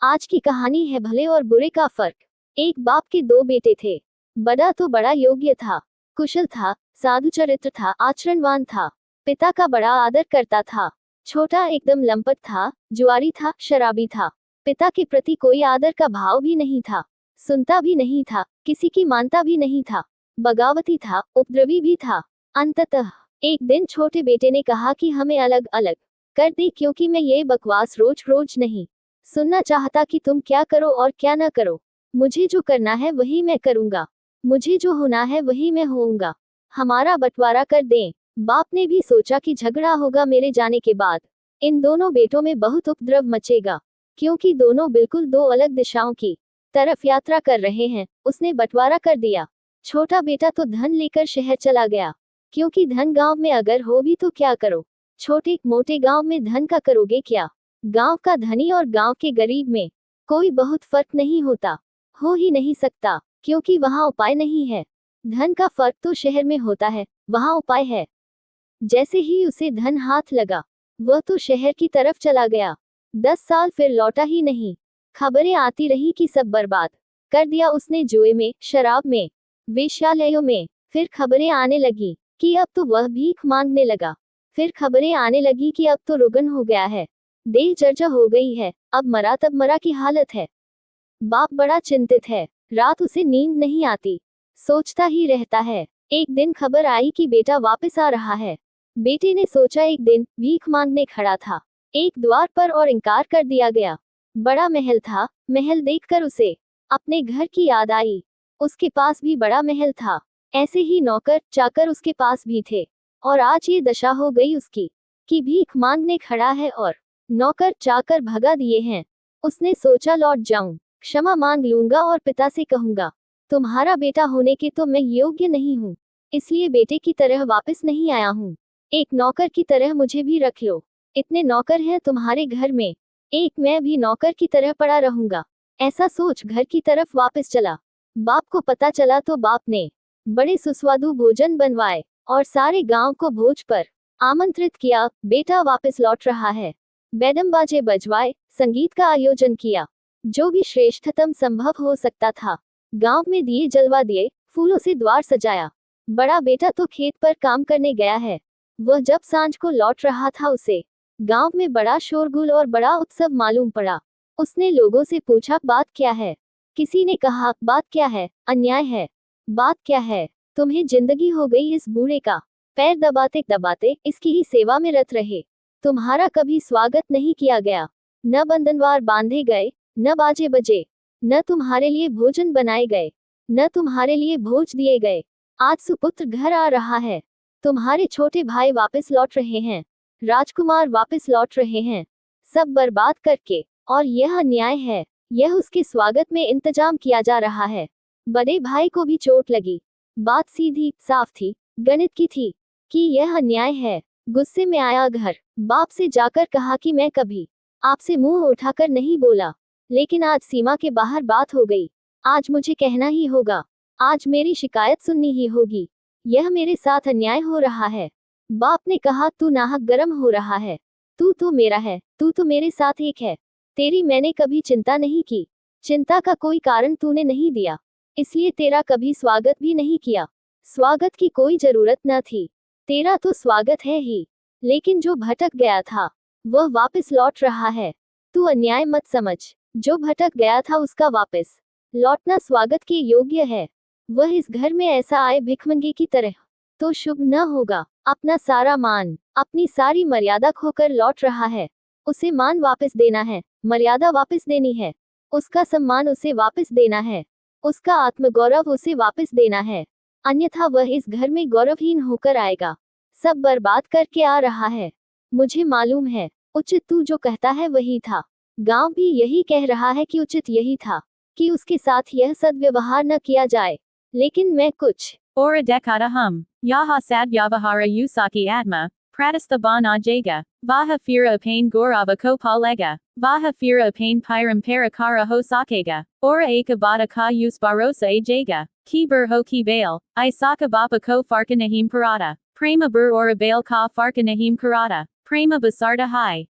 आज की कहानी है भले और बुरे का फर्क। एक बाप के दो बेटे थे। बड़ा तो बड़ा योग्य था, कुशल था, साधु चरित्र था, आचरणवान था, पिता का बड़ा आदर करता था। छोटा एकदम लंपट था, जुआरी था, शराबी था। पिता के प्रति कोई आदर का भाव भी नहीं था, सुनता भी नहीं था, किसी की मानता भी नहीं था, बगावती था, उपद्रवी भी था। अंततः एक दिन छोटे बेटे ने कहा कि हमें अलग अलग कर दे, क्योंकि मैं ये बकवास रोज रोज नहीं सुनना चाहता कि तुम क्या करो और क्या न करो। मुझे जो करना है वही मैं करूंगा, मुझे जो होना है वही मैं होऊंगा। हमारा बंटवारा कर दें। बाप ने भी सोचा कि झगड़ा होगा मेरे जाने के बाद, इन दोनों बेटों में बहुत उपद्रव मचेगा, क्योंकि दोनों बिल्कुल दो अलग दिशाओं की तरफ यात्रा कर रहे हैं। उसने बंटवारा कर दिया। छोटा बेटा तो धन लेकर शहर चला गया, क्योंकि धन गांव में अगर हो भी तो क्या करो, छोटे मोटे गांव में धन का करोगे क्या। गांव का धनी और गांव के गरीब में कोई बहुत फर्क नहीं होता, हो ही नहीं सकता, क्योंकि वहां उपाय नहीं है। धन का फर्क तो शहर में होता है, वहां उपाय है। जैसे ही उसे धन हाथ लगा, वह तो शहर की तरफ चला गया। 10 साल फिर लौटा ही नहीं। खबरें आती रही कि सब बर्बाद कर दिया उसने, जुए में, शराब में, वेश्यालयों में। फिर खबरें आने लगी कि अब तो वह भीख मांगने लगा। फिर खबरें आने लगी कि अब तो रुग्ण हो गया है, देह जर्जर हो गई है, अब मरा तब मरा की हालत है। बाप बड़ा चिंतित है, रात उसे नींद नहीं आती, सोचता ही रहता है। एक दिन खबर आई कि बेटा वापस आ रहा है। बेटे ने सोचा एक दिन भीख मांगने खड़ा था एक द्वार पर और इनकार कर दिया गया। बड़ा महल था, महल देखकर उसे अपने घर की याद आई। उसके पास भी बड़ा महल था, ऐसे ही नौकर चाकर उसके पास भी थे, और आज ये दशा हो गई उसकी कि भीख मांगने खड़ा है और नौकर चाकर भगा दिए हैं। उसने सोचा लौट जाऊं, क्षमा मांग लूंगा और पिता से कहूंगा तुम्हारा बेटा होने के तो मैं योग्य नहीं हूँ, इसलिए बेटे की तरह वापस नहीं आया हूँ। एक नौकर की तरह मुझे भी रख लो, इतने नौकर हैं तुम्हारे घर में, एक मैं भी नौकर की तरह पड़ा रहूंगा। ऐसा सोच घर की तरफ वापस चला। बाप को पता चला तो बाप ने बड़े सुस्वादु भोजन बनवाए और सारे गांव को भोज पर आमंत्रित किया। बेटा वापस लौट रहा है, बेदम बाजे बजवाए, संगीत का आयोजन किया, जो भी श्रेष्ठतम संभव हो सकता था। गांव में दिए जलवा दिए, फूलों से द्वार सजाया। बड़ा बेटा तो खेत पर काम करने गया है। वह जब सांझ को लौट रहा था उसे गांव में बड़ा शोरगुल और बड़ा उत्सव मालूम पड़ा। उसने लोगों से पूछा बात क्या है। किसी ने कहा बात क्या है, अन्याय है। बात क्या है, तुम्हें जिंदगी हो गई इस बूढ़े का पैर दबाते दबाते इसकी ही सेवा में रत रहे। तुम्हारा कभी स्वागत नहीं किया गया, न बंधनवार बांधे गए, न बाजे बजे, न तुम्हारे लिए भोजन बनाए गए, न तुम्हारे लिए भोज दिए गए। आज सुपुत्र घर आ रहा है, तुम्हारे छोटे भाई वापस लौट रहे हैं, राजकुमार वापस लौट रहे हैं, सब बर्बाद करके, और यह अन्याय है। यह उसके स्वागत में इंतजाम किया जा रहा है। बड़े भाई को भी चोट लगी। बात सीधी साफ थी, गणित की थी कि यह अन्याय है। गुस्से में आया घर, बाप से जाकर कहा कि मैं कभी आपसे मुंह उठाकर नहीं बोला, लेकिन आज सीमा के बाहर बात हो गई, आज मुझे कहना ही होगा, आज मेरी शिकायत सुननी ही होगी। यह मेरे साथ अन्याय हो रहा है। बाप ने कहा तू नाहक गर्म हो रहा है, तू तो मेरा है, तू तो मेरे साथ एक है, तेरी मैंने कभी चिंता नहीं की, चिंता का कोई कारण तूने नहीं दिया, इसलिए तेरा कभी स्वागत भी नहीं किया। स्वागत की कोई जरूरत न थी, तेरा तो स्वागत है ही, लेकिन जो भटक गया था वह वापस लौट रहा है। तू अन्याय मत समझ, जो भटक गया था उसका वापस लौटना स्वागत के योग्य है। वह इस घर में ऐसा आए भिखमंगे की तरह तो शुभ न होगा। अपना सारा मान, अपनी सारी मर्यादा खोकर लौट रहा है। उसे मान वापस देना है, मर्यादा वापस देनी है, उसका सम्मान उसे वापस देना है, उसका आत्मगौरव उसे वापस देना है, अन्यथा वह इस घर में गौरवहीन होकर आएगा, सब बर्बाद करके आ रहा है। मुझे मालूम है, उचित तू जो कहता है वही था। गांव भी यही कह रहा है कि उचित यही था कि उसके साथ यह सद्व्यवहार न किया जाए, लेकिन मैं कुछ Ora dekada hum, yaha sad yavahara usaki atma, pratistha ban ajega, vaha fira apain gorava kopalega, vaha fira apain pyram parakara hosakega, ora eka bada ka us barosa ajega, ki bur ho ki bail, isaka bapa ko farkanahim parada, prema bur ora bail ka farkanahim karada, prema basarda hai.